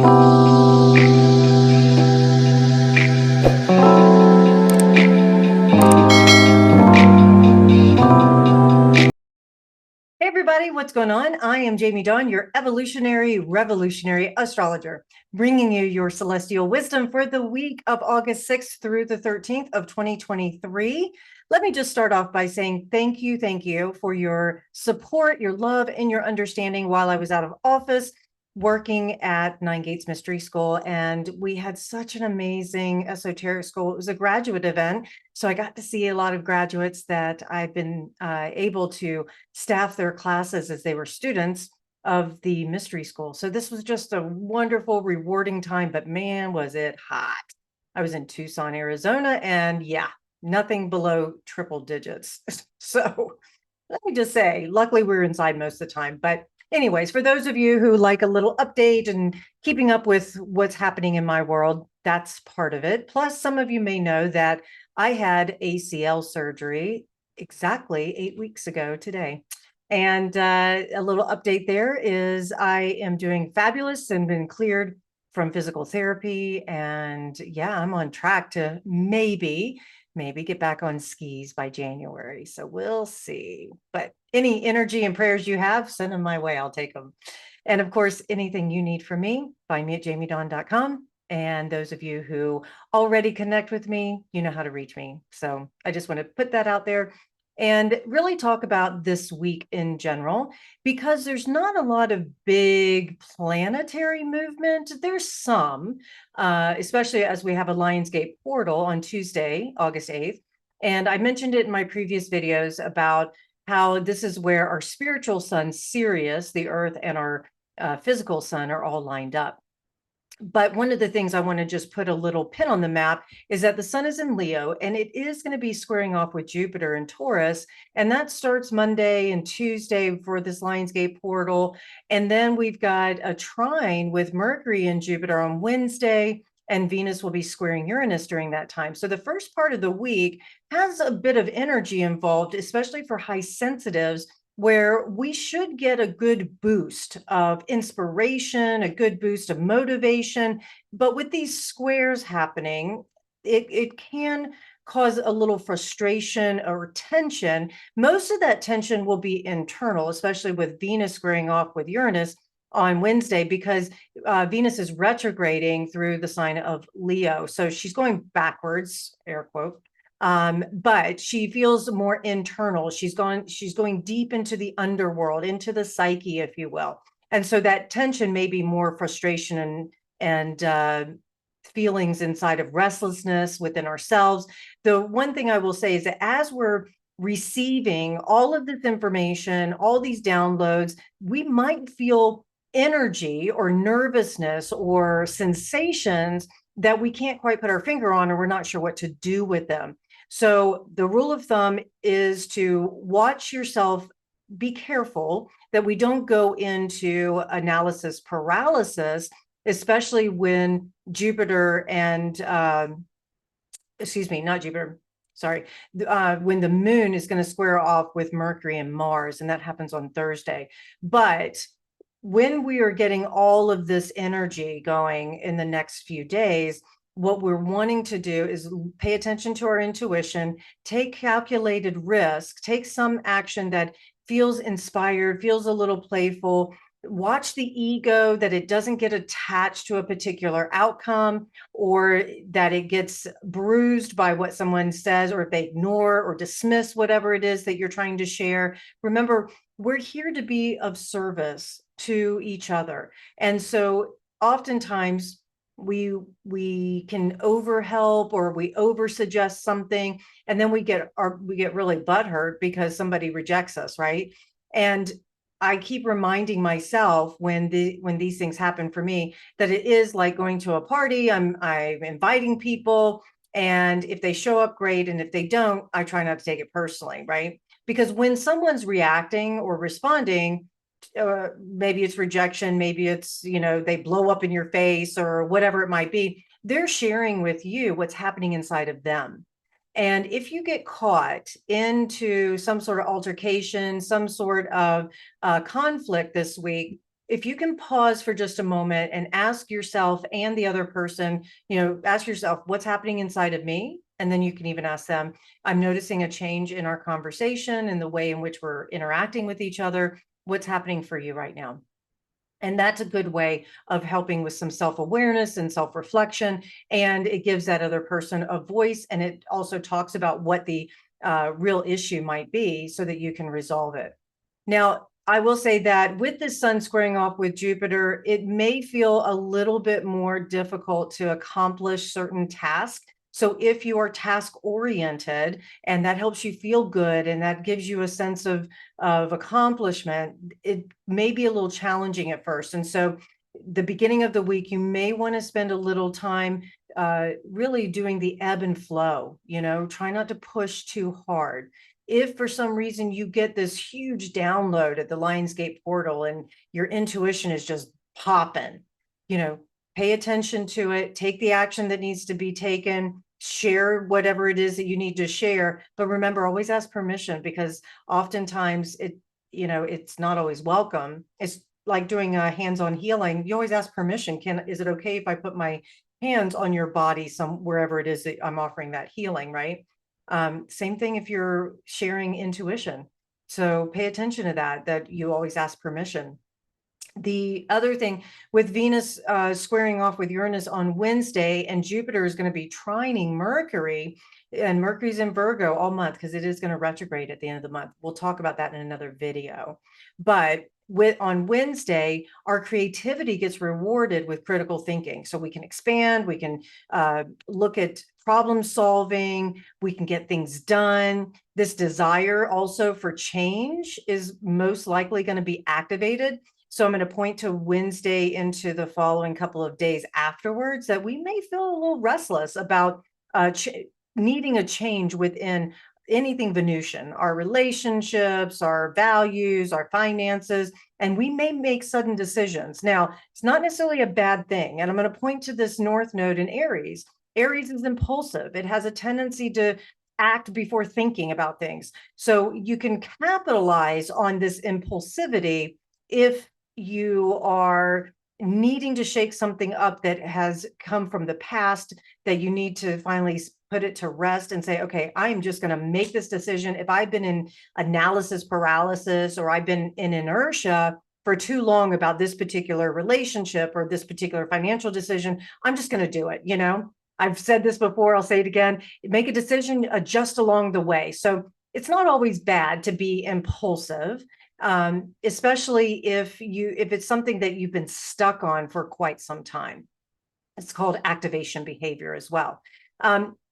Hey everybody, what's going on? I am Jamie Dawn, your evolutionary, revolutionary astrologer, bringing you your celestial wisdom for the week of August 6th through the 13th of 2023. Let me just start off by saying thank you for your support, your love, and your understanding while I was out of office working at Nine Gates Mystery School. And we had such an amazing esoteric school. It was a graduate event. So I got to see a lot of graduates that I've been able to staff their classes as they were students of the mystery school. So this was just a wonderful, rewarding time, but man, was it hot. I was in Tucson, Arizona, and yeah, nothing below triple digits. So let me just say, luckily we were inside most of the time. But anyways, for those of you who like a little update and keeping up with what's happening in my world, that's part of it. Plus, some of you may know that I had ACL surgery exactly 8 weeks ago today. And a little update there is I am doing fabulous and been cleared from physical therapy. And yeah, I'm on track to maybe get back on skis by January. So we'll see. But any energy and prayers you have, send them my way. I'll take them. And of course, anything you need from me, find me at jamiedawn.com. And those of you who already connect with me, you know how to reach me. So I just want to put that out there and really talk about this week in general, because there's not a lot of big planetary movement. There's some, especially as we have a Lionsgate portal on Tuesday, August 8th. And I mentioned it in my previous videos about how this is where our spiritual sun, Sirius, the Earth, and our physical sun are all lined up. But one of the things I want to just put a little pin on the map is that the sun is in Leo, and it is going to be squaring off with Jupiter in Taurus. And that starts Monday and Tuesday for this Lionsgate portal. And then we've got a trine with Mercury and Jupiter on Wednesday, and Venus will be squaring Uranus during that time. So the first part of the week has a bit of energy involved, especially for high sensitives, where we should get a good boost of inspiration, a good boost of motivation. But with these squares happening, it can cause a little frustration or tension. Most of that tension will be internal, especially with Venus squaring off with Uranus on Wednesday, because Venus is retrograding through the sign of Leo. So she's going backwards, air quote. But she feels more internal. She's going deep into the underworld, into the psyche, if you will. And so that tension may be more frustration and feelings inside of restlessness within ourselves. The one thing I will say is that as we're receiving all of this information, all these downloads, we might feel energy or nervousness or sensations that we can't quite put our finger on, or we're not sure what to do with them. So the rule of thumb is to watch yourself, be careful that we don't go into analysis paralysis, especially when Jupiter and, excuse me, not Jupiter, sorry, when the moon is going to square off with Mercury and Mars, and that happens on Thursday. But when we are getting all of this energy going in the next few days, what we're wanting to do is pay attention to our intuition, take calculated risk, take some action that feels inspired, feels a little playful. Watch the ego, that it doesn't get attached to a particular outcome, or that it gets bruised by what someone says, or if they ignore or dismiss whatever it is that you're trying to share. Remember, we're here to be of service to each other. And so oftentimes we can overhelp, or we over suggest something, and then we get really butthurt because somebody rejects us, right? And I keep reminding myself when these things happen for me, that it is like going to a party. I'm inviting people, and if they show up, great, and if they don't, I try not to take it personally, right? Because when someone's reacting or responding, maybe it's rejection, maybe it's, they blow up in your face or whatever it might be, they're sharing with you what's happening inside of them. And if you get caught into some sort of altercation, some sort of conflict this week, if you can pause for just a moment and ask yourself and the other person, ask yourself, what's happening inside of me? And then you can even ask them, I'm noticing a change in our conversation and the way in which we're interacting with each other. What's happening for you right now? And that's a good way of helping with some self-awareness and self-reflection. And it gives that other person a voice. And it also talks about what the real issue might be so that you can resolve it. Now, I will say that with the sun squaring off with Jupiter, it may feel a little bit more difficult to accomplish certain tasks. So if you are task oriented and that helps you feel good and that gives you a sense of accomplishment, it may be a little challenging at first. And so the beginning of the week, you may want to spend a little time really doing the ebb and flow, try not to push too hard. If for some reason you get this huge download at the Lionsgate portal and your intuition is just popping, pay attention to it, take the action that needs to be taken, share whatever it is that you need to share. But remember, always ask permission, because oftentimes it's not always welcome. It's like doing a hands-on healing. You always ask permission. Is it okay if I put my hands on your body wherever it is that I'm offering that healing, right? Same thing if you're sharing intuition. So pay attention to that you always ask permission. The other thing with Venus squaring off with Uranus on Wednesday, and Jupiter is going to be trining Mercury, and Mercury's in Virgo all month because it is going to retrograde at the end of the month. We'll talk about that in another video. But on Wednesday, our creativity gets rewarded with critical thinking. So we can expand, we can look at problem solving, we can get things done. This desire also for change is most likely going to be activated. So I'm going to point to Wednesday into the following couple of days afterwards that we may feel a little restless about needing a change within anything Venusian, our relationships, our values, our finances, and we may make sudden decisions. Now, it's not necessarily a bad thing. And I'm going to point to this North Node in Aries. Aries is impulsive. It has a tendency to act before thinking about things. So you can capitalize on this impulsivity if you are needing to shake something up that has come from the past, that you need to finally put it to rest and say, okay, I'm just going to make this decision. If I've been in analysis paralysis or I've been in inertia for too long about this particular relationship or this particular financial decision, I'm just going to do it. I've said this before, I'll say it again, make a decision, adjust along the way. So it's not always bad to be impulsive. Especially if it's something that you've been stuck on for quite some time. It's called activation behavior as well.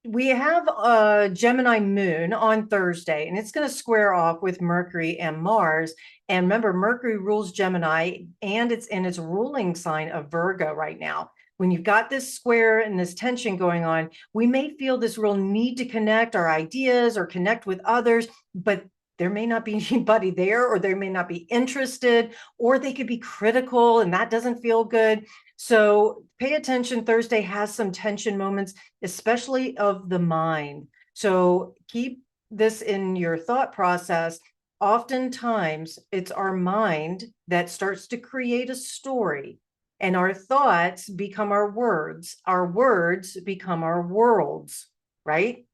We have a Gemini moon on Thursday, and it's going to square off with Mercury and Mars. And remember, Mercury rules Gemini, and it's in its ruling sign of Virgo right now. When you've got this square and this tension going on, we may feel this real need to connect our ideas or connect with others, but there may not be anybody there, or they may not be interested, or they could be critical, and that doesn't feel good. So pay attention. Thursday has some tension moments, especially of the mind. So keep this in your thought process. Oftentimes, it's our mind that starts to create a story, and our thoughts become our words. Our words become our worlds, right?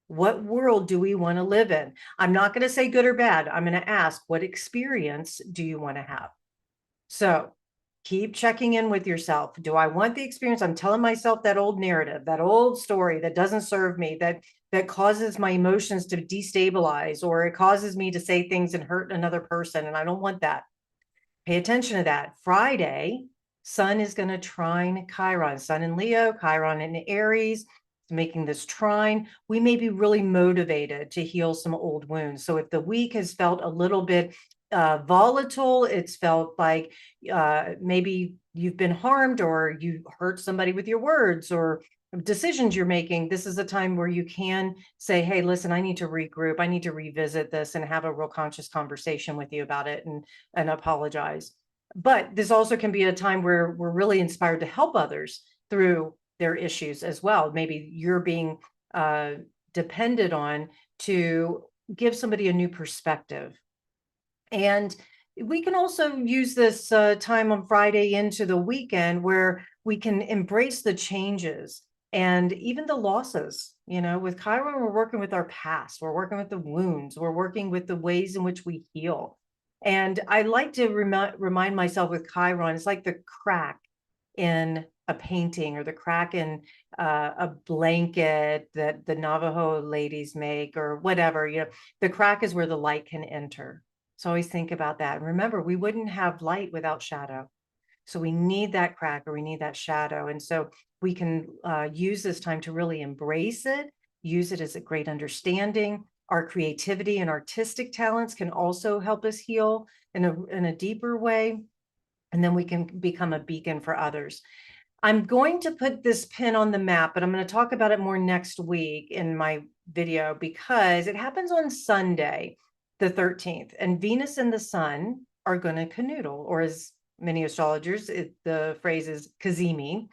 What world do we want to live in? I'm not going to say good or bad. I'm going to ask, what experience do you want to have? So keep checking in with yourself. Do I want the experience? I'm telling myself that old narrative, that old story that doesn't serve me, that causes my emotions to destabilize, or it causes me to say things and hurt another person. And I don't want that. Pay attention to that. Friday, Sun is going to trine Chiron, Sun in Leo, Chiron in Aries, making this trine. We may be really motivated to heal some old wounds. So if the week has felt a little bit volatile, it's felt like maybe you've been harmed or you hurt somebody with your words or decisions you're making, this is a time where you can say, hey, listen, I need to regroup. I need to revisit this and have a real conscious conversation with you about it and apologize. But this also can be a time where we're really inspired to help others through their issues as well. Maybe you're being depended on to give somebody a new perspective. And We can also use this time on Friday into the weekend where we can embrace the changes and even the losses. With Chiron, we're working with our past, we're working with the wounds, we're working with the ways in which we heal. And I like to remind myself with Chiron, it's like the crack in a painting or the crack in a blanket that the Navajo ladies make or whatever. The crack is where the light can enter. So always think about that. And remember, we wouldn't have light without shadow. So we need that crack or we need that shadow. And so we can use this time to really embrace it, use it as a great understanding. Our creativity and artistic talents can also help us heal in a deeper way. And then we can become a beacon for others. I'm going to put this pin on the map, but I'm going to talk about it more next week in my video because it happens on Sunday, the 13th, and Venus and the Sun are going to canoodle, or as many astrologers, the phrase is cazimi.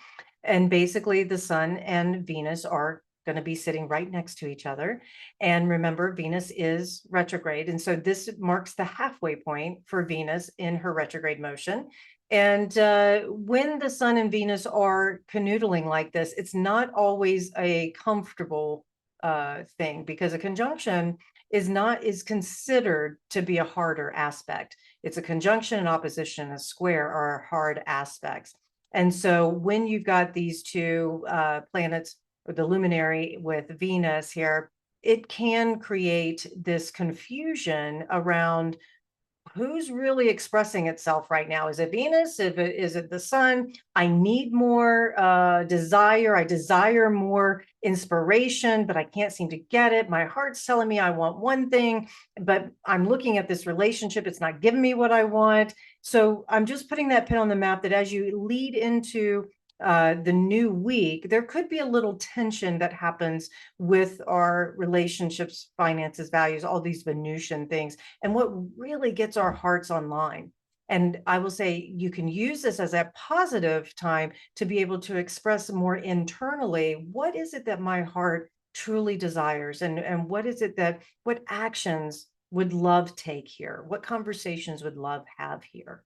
And basically, the Sun and Venus are going to be sitting right next to each other. And remember, Venus is retrograde. And so this marks the halfway point for Venus in her retrograde motion. And when the Sun and Venus are canoodling like this, it's not always a comfortable thing because a conjunction is considered to be a harder aspect. It's a conjunction, an opposition, a square are hard aspects. And so when you've got these two planets, or the luminary with Venus here, it can create this confusion around who's really expressing itself right now. Is it Venus? Is it the Sun? I need more desire. I desire more inspiration, but I can't seem to get it. My heart's telling me I want one thing, but I'm looking at this relationship. It's not giving me what I want. So I'm just putting that pin on the map that as you lead into the new week, there could be a little tension that happens with our relationships, finances, values, all these Venusian things, and what really gets our hearts online. And I will say you can use this as a positive time to be able to express more internally, what is it that my heart truly desires? And what is it what actions would love take here? What conversations would love have here?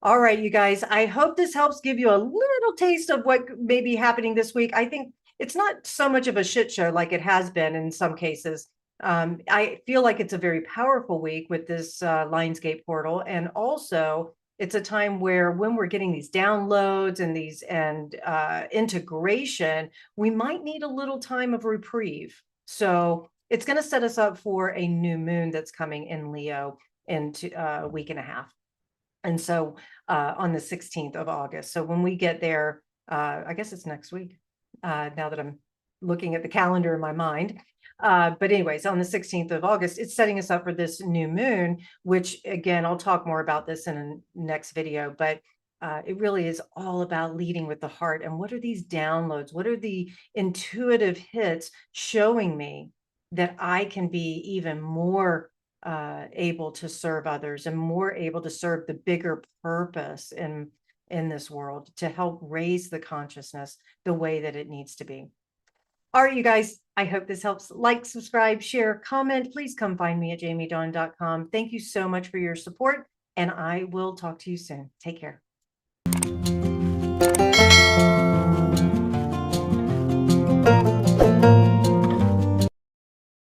All right, you guys, I hope this helps give you a little taste of what may be happening this week. I think it's not so much of a shit show like it has been in some cases. I feel like it's a very powerful week with this Lionsgate portal. And also, it's a time where when we're getting these downloads and these integration, we might need a little time of reprieve. So it's going to set us up for a new moon that's coming in Leo in a week and a half. And so on the 16th of August. So when we get there, I guess it's next week, now that I'm looking at the calendar in my mind. But anyways, on the 16th of August, it's setting us up for this new moon, which again, I'll talk more about this in a next video, but it really is all about leading with the heart. And what are these downloads? What are the intuitive hits showing me that I can be even more able to serve others and more able to serve the bigger purpose in this world to help raise the consciousness the way that it needs to be. All right, you guys, I hope this helps. Like, subscribe, share, comment. Please come find me at jamiedawn.com. Thank you so much for your support, and I will talk to you soon. Take care.